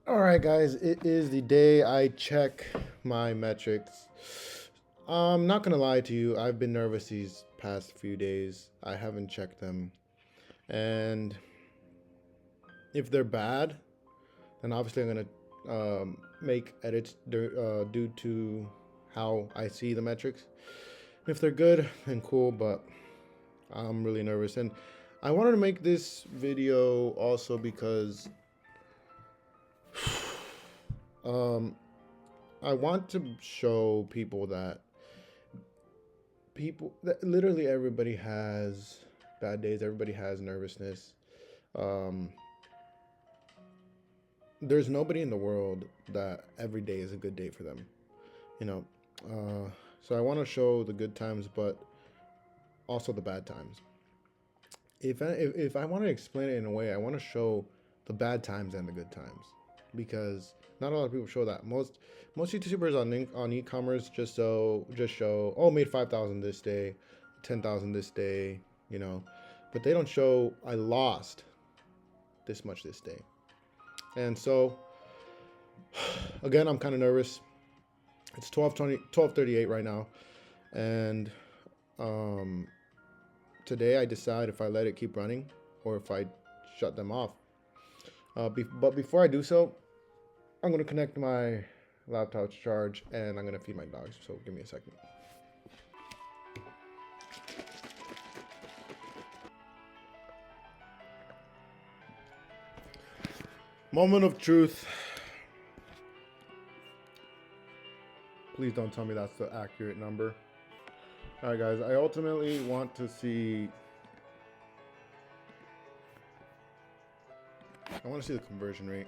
All right, guys, it is the day I check my metrics. I'm not gonna lie to you, I've been nervous these past few days. I haven't checked them, and if they're bad, then obviously I'm gonna make edits due to how I see the metrics. If they're good, then cool, but I'm really nervous, and I wanted to make this video also because um, I want to show people that literally everybody has bad days, everybody has nervousness. um, there's nobody in the world that every day is a good day for them, you know. So I want to show the good times but also the bad times. If I want to explain it in a way, I want to show the bad times and the good times, because not a lot of people show that. Most YouTubers on e-commerce just show, oh, made 5,000 this day, 10,000 this day, you know, but they don't show I lost this much this day. And so again, I'm kind of nervous. It's 12:38 right now, and um, today I decide if I let it keep running or if I shut them off. But before I do so, I'm gonna connect my laptop to charge, and I'm gonna feed my dogs. So give me a second. Moment of truth. Please don't tell me that's the accurate number. All right, guys. I ultimately want to see. I want to see the conversion rate.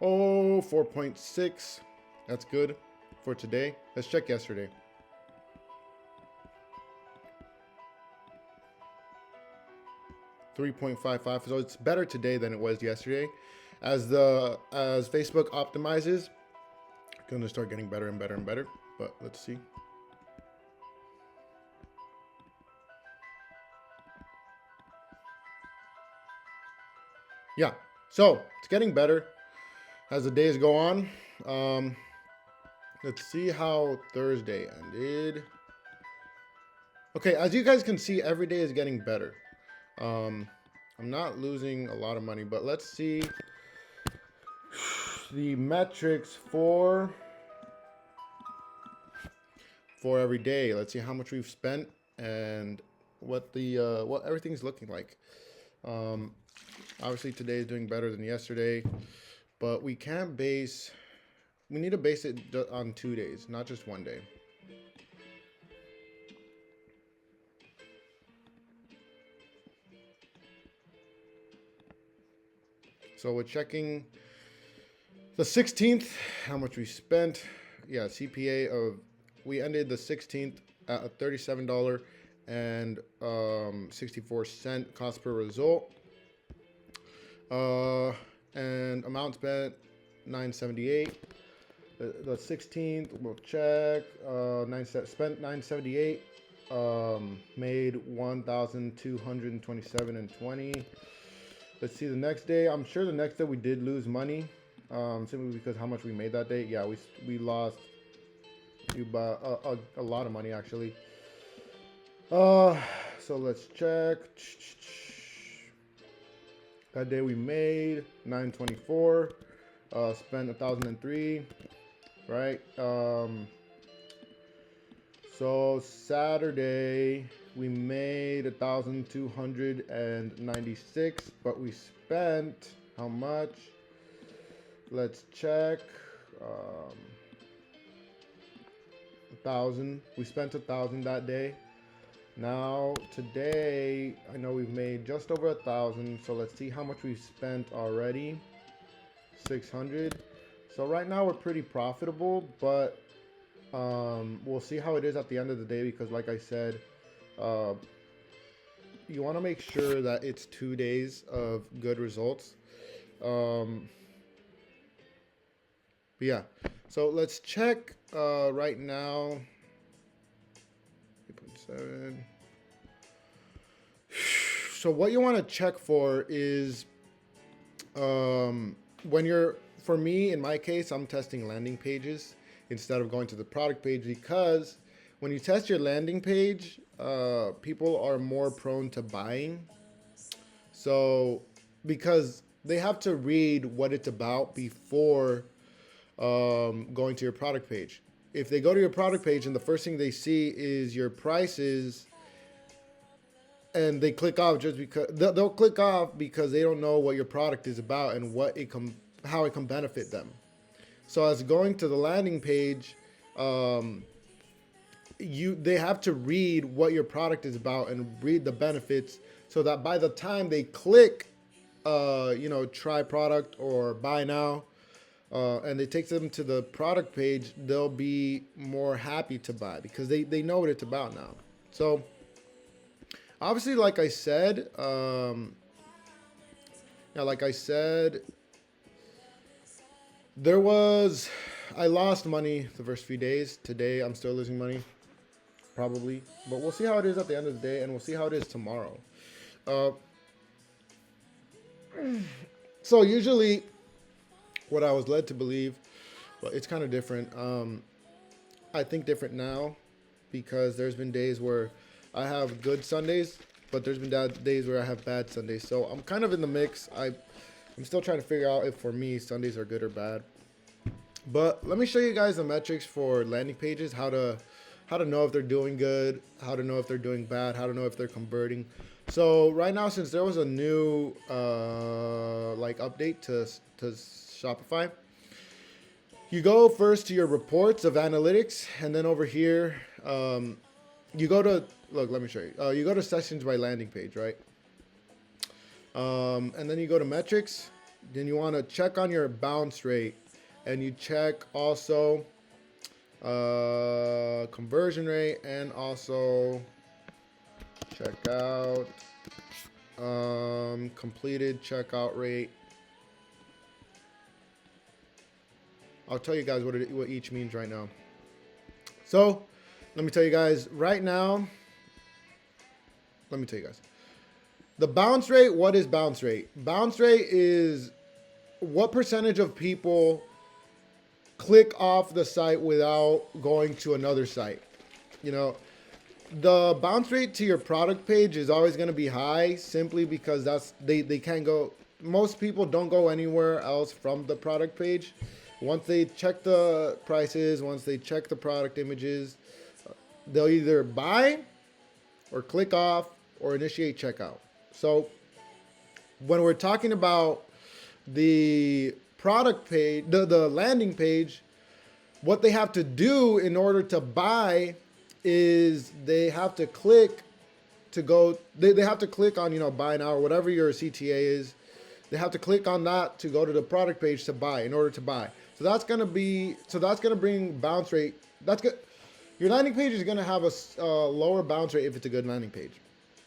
Oh, 4.6. That's good for today. Let's check yesterday. 3.55. So it's better today than it was yesterday. As Facebook optimizes, it's gonna start getting better and better and better. But let's see. Yeah, so it's getting better as the days go on. Um, let's see how Thursday ended. Okay, as you guys can see, every day is getting better. Um, I'm not losing a lot of money, but let's see the metrics for every day. Let's see how much we've spent and what everything's looking like. Um, obviously today is doing better than yesterday, but we can't base. We need to base it on 2 days, not just one day. So we're checking the 16th, how much we spent. Yeah, CPA of we ended the 16th at $37 and 64 cent cost per result. And amount spent 978. The 16th, we'll check. Spent 978. Made 1,227 and 20. Let's see the next day. I'm sure the next day we did lose money, simply because how much we made that day. Yeah, we lost a lot of money actually. Uh, so let's check. That day we made 924. Spent 1,003. Right. So Saturday we made 1,296, but we spent how much? Let's check. 1,000. We spent 1,000 that day. Now today, I know we've made just over 1,000. So let's see how much we've spent already. 600. So right now we're pretty profitable, but we'll see how it is at the end of the day, because like I said, uh, you want to make sure that it's 2 days of good results. But yeah, so let's check right now. 8.7. So what you want to check for is when you're, for me, in my case, I'm testing landing pages instead of going to the product page, because when you test your landing page, people are more prone to buying. So, because they have to read what it's about before going to your product page. If they go to your product page and the first thing they see is your prices, and they click off just because they'll click off because they don't know what your product is about and how it can benefit them. So as going to the landing page, um, they have to read what your product is about and read the benefits, so that by the time they click, try product or buy now, and it takes them to the product page, they'll be more happy to buy because they know what it's about now. So obviously, like I said, I lost money the first few days. Today, I'm still losing money, probably. But we'll see how it is at the end of the day, and we'll see how it is tomorrow. Uh, so usually, what I was led to believe, but it's kind of different. I think different now, because there's been days where I have good Sundays, but there's been days where I have bad Sundays. So I'm kind of in the mix. I'm still trying to figure out if, for me, Sundays are good or bad. But let me show you guys the metrics for landing pages, how to know if they're doing good, how to know if they're doing bad, how to know if they're converting. So right now, since there was a new update to Shopify, you go first to your reports of analytics, and then over here, you go to, let me show you. You go to sessions by landing page, right? And then you go to metrics. Then you want to check on your bounce rate, and you check also conversion rate, and also check out completed checkout rate. I'll tell you guys what each means right now. So let me tell you guys right now. Let me tell you guys. The bounce rate, what is bounce rate? Bounce rate is what percentage of people click off the site without going to another site. The bounce rate to your product page is always going to be high, simply because they can't go. Most people don't go anywhere else from the product page. Once they check the prices, once they check the product images, they'll either buy or click off or initiate checkout. So when we're talking about the product page, the landing page, what they have to do in order to buy is they have to click to go, they have to click on, buy now or whatever your CTA is. They have to click on that to go to the product page to buy, in order to buy. So that's going to bring bounce rate. That's good. Your landing page is going to have a lower bounce rate if it's a good landing page,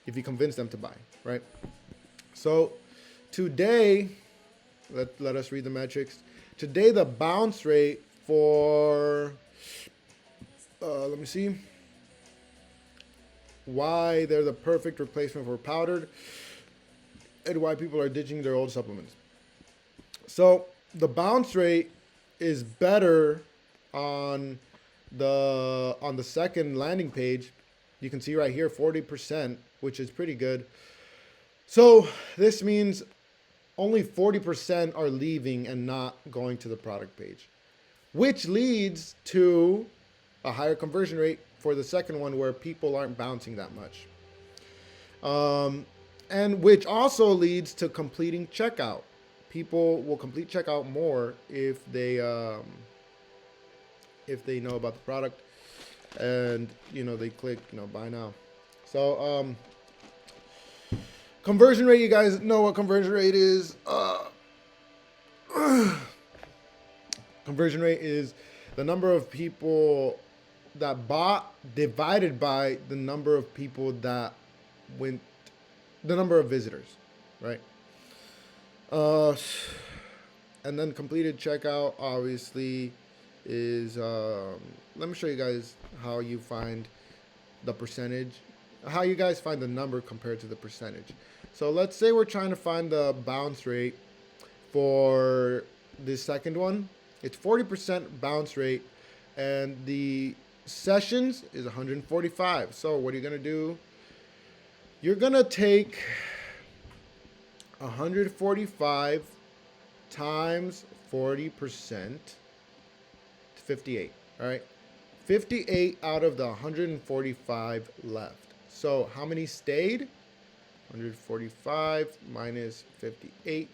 if you convince them to buy, right? So today, let us read the metrics. Today, the bounce rate for, let me see, why they're the perfect replacement for powdered, and why people are ditching their old supplements. So the bounce rate is better on the second landing page. You can see right here 40%, which is pretty good. So this means only 40% are leaving and not going to the product page, which leads to a higher conversion rate for the second one, where people aren't bouncing that much. And which also leads to completing checkout. People will complete checkout more if they know about the product, and they click buy now. So conversion rate, you guys know what conversion rate is. Conversion rate is the number of people that bought divided by the number of people that went, the number of visitors, right? And then completed checkout obviously is, let me show you guys how you find the percentage, how you guys find the number compared to the percentage. So let's say we're trying to find the bounce rate For the second one, it's 40% bounce rate, and the sessions is 145. So what are you gonna do? You're gonna take 145 times 40% to 58. All right, 58 out of the 145 left. So how many stayed? 145 minus 58.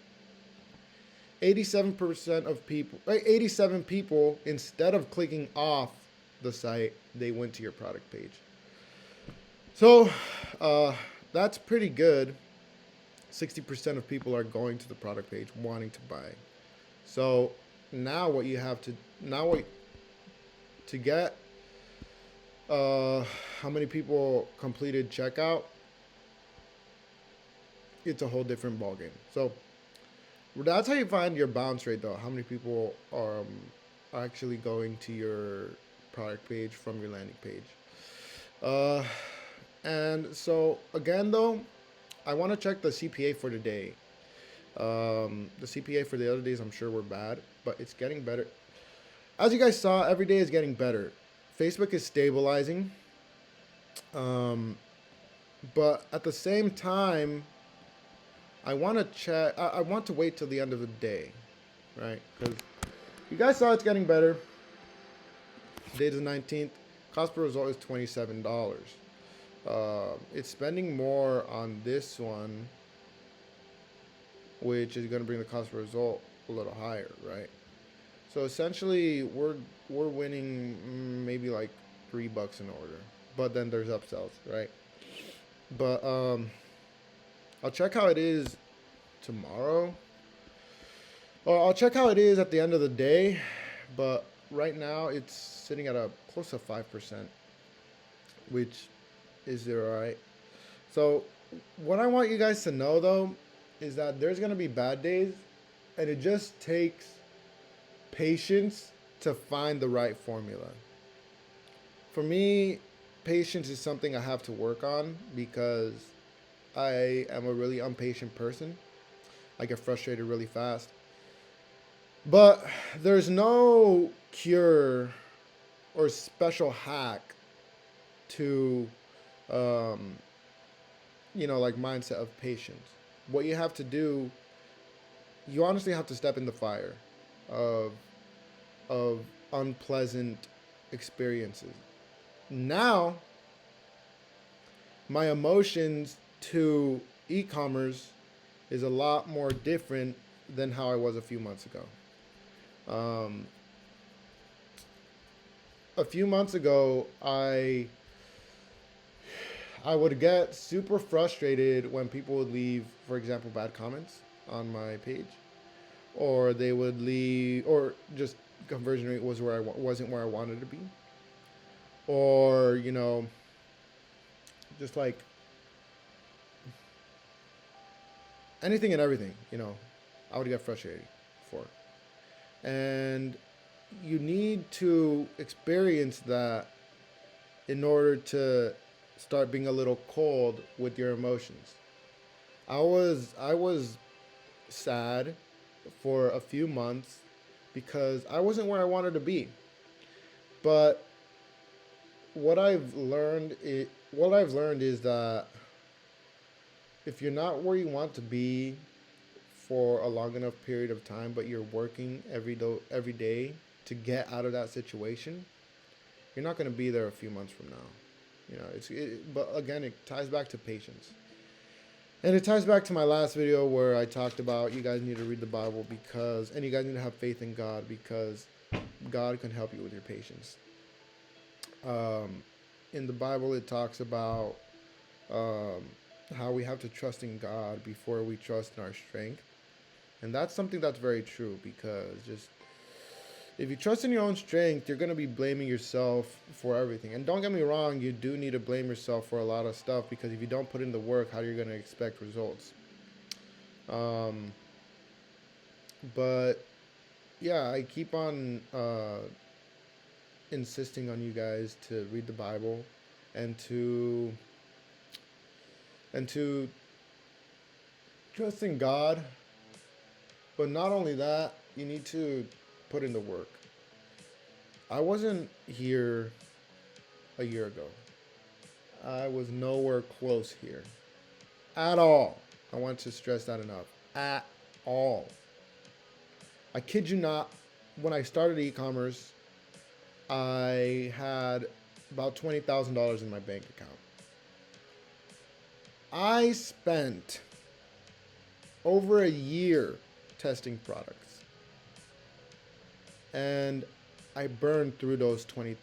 87% of people, 87 people, instead of clicking off the site, they went to your product page. So that's pretty good. 60% of people are going to the product page wanting to buy. So now what you have to, to get how many people completed checkout, it's a whole different ballgame. So that's how you find your bounce rate, though. How many people are actually going to your product page from your landing page. And so again, though, I want to check the CPA for today. The CPA for the other days, I'm sure were bad, but it's getting better. As you guys saw, every day is getting better. Facebook is stabilizing. But at the same time, I want to check. I want to wait till the end of the day, right? Because you guys saw it's getting better. Today's the 19th. Cost per result is $27. It's spending more on this one, which is going to bring the cost per result a little higher, right? So essentially, we're winning maybe like $3 an order, but then there's upsells, right? But I'll check how it is tomorrow. Or I'll check how it is at the end of the day. But right now it's sitting at a close to 5%, which is alright. So what I want you guys to know, though, is that there's going to be bad days, and it just takes patience to find the right formula. For me, patience is something I have to work on because I am a really impatient person. I get frustrated really fast. But there's no cure or special hack to, like mindset of patience. What you have to do, you honestly have to step in the fire of unpleasant experiences. Now, my emotions to e-commerce is a lot more different than how I was a few months ago. A few months ago, I would get super frustrated when people would leave, for example, bad comments on my page, or they would leave, or just conversion rate wasn't where I wanted to be, or just like anything and everything, I would get frustrated for. And you need to experience that in order to start being a little cold with your emotions. I was sad for a few months because I wasn't where I wanted to be. But what I've learned is that if you're not where you want to be for a long enough period of time, but you're working every day to get out of that situation, you're not going to be there a few months from now. But again, it ties back to patience. And it ties back to my last video where I talked about you guys need to read the Bible and you guys need to have faith in God because God can help you with your patience. In the Bible, it talks about how we have to trust in God before we trust in our strength. And that's something that's very true because just if you trust in your own strength, you're going to be blaming yourself for everything. And don't get me wrong, you do need to blame yourself for a lot of stuff because if you don't put in the work, how are you going to expect results? But yeah, I keep on insisting on you guys to read the Bible and to trust in God But not only that, you need to put in the work. I wasn't here a year ago. I was nowhere close here at all. I want to stress that enough. At all. I kid you not, when I started e-commerce, I had about $20,000 in my bank account. I spent over a year testing products, and I burned through those $20,000.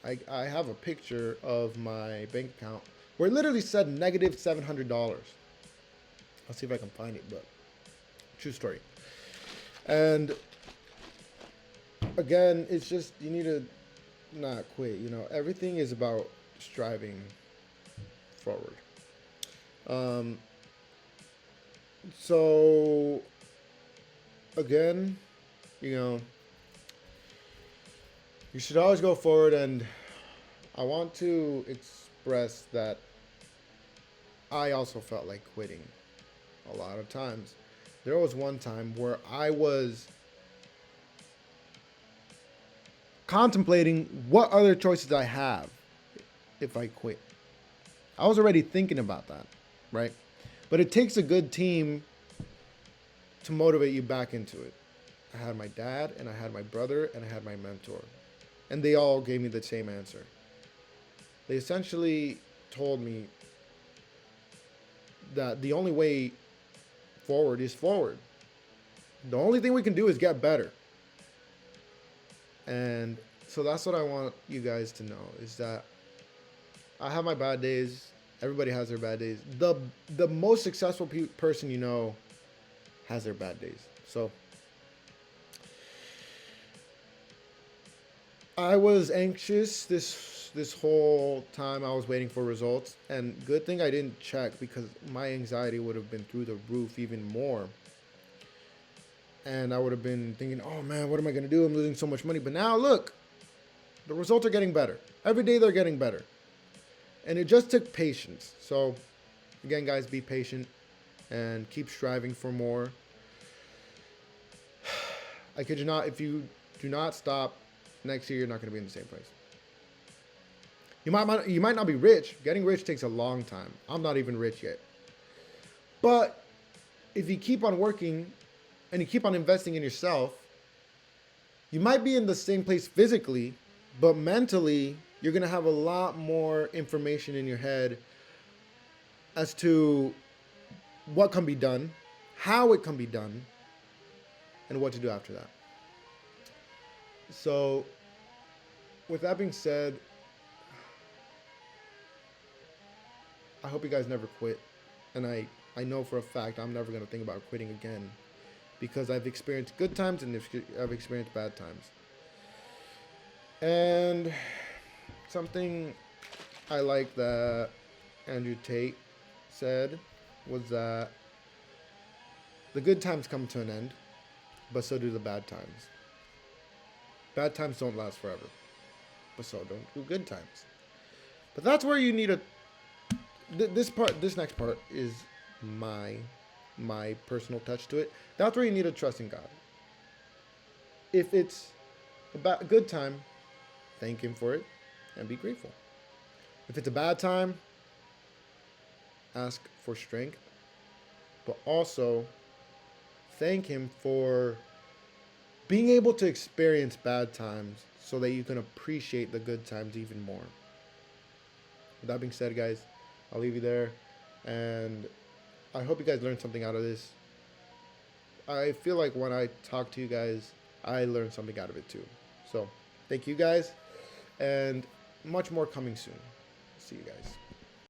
I have a picture of my bank account where it literally said negative $700. I'll see if I can find it, but true story. And again, it's just you need to not quit. You know, everything is about striving forward. Um, so again, you know, you should always go forward, and I want to express that I also felt like quitting a lot of times. There was one time where I was contemplating what other choices I have if I quit. I was already thinking about that, right? But it takes a good team to motivate you back into it. I had my dad, and I had my brother, and I had my mentor. And they all gave me the same answer. They essentially told me that the only way forward is forward. The only thing we can do is get better. And so that's what I want you guys to know, is that I have my bad days. Everybody has their bad days. The most successful person you know has their bad days. So I was anxious this whole time I was waiting for results, and good thing I didn't check, because my anxiety would have been through the roof even more. And I would have been thinking, oh man, what am I going to do? I'm losing so much money. But now look, the results are getting better. Every day they're getting better. And it just took patience. So again, guys, be patient and keep striving for more. I kid you not, if you do not stop, next year you're not going to be in the same place. You might not be rich. Getting rich takes a long time. I'm not even rich yet. But if you keep on working and you keep on investing in yourself, you might be in the same place physically, but mentally, you're going to have a lot more information in your head as to what can be done, how it can be done, and what to do after that. So, with that being said, I hope you guys never quit. And I know for a fact I'm never going to think about quitting again, because I've experienced good times and I've experienced bad times. And something I like that Andrew Tate said was that the good times come to an end, but so do the bad times. Bad times don't last forever, but so don't do good times. But that's where you need this next part is my personal touch to it. That's where you need to trust in God. If it's a good time, thank Him for it and be grateful. If it's a bad time, ask for strength, but also thank Him for being able to experience bad times so that you can appreciate the good times even more. With that being said, guys, I'll leave you there, and I hope you guys learned something out of this. I feel like when I talk to you guys, I learned something out of it too. So, thank you guys, and much more coming soon. See you guys.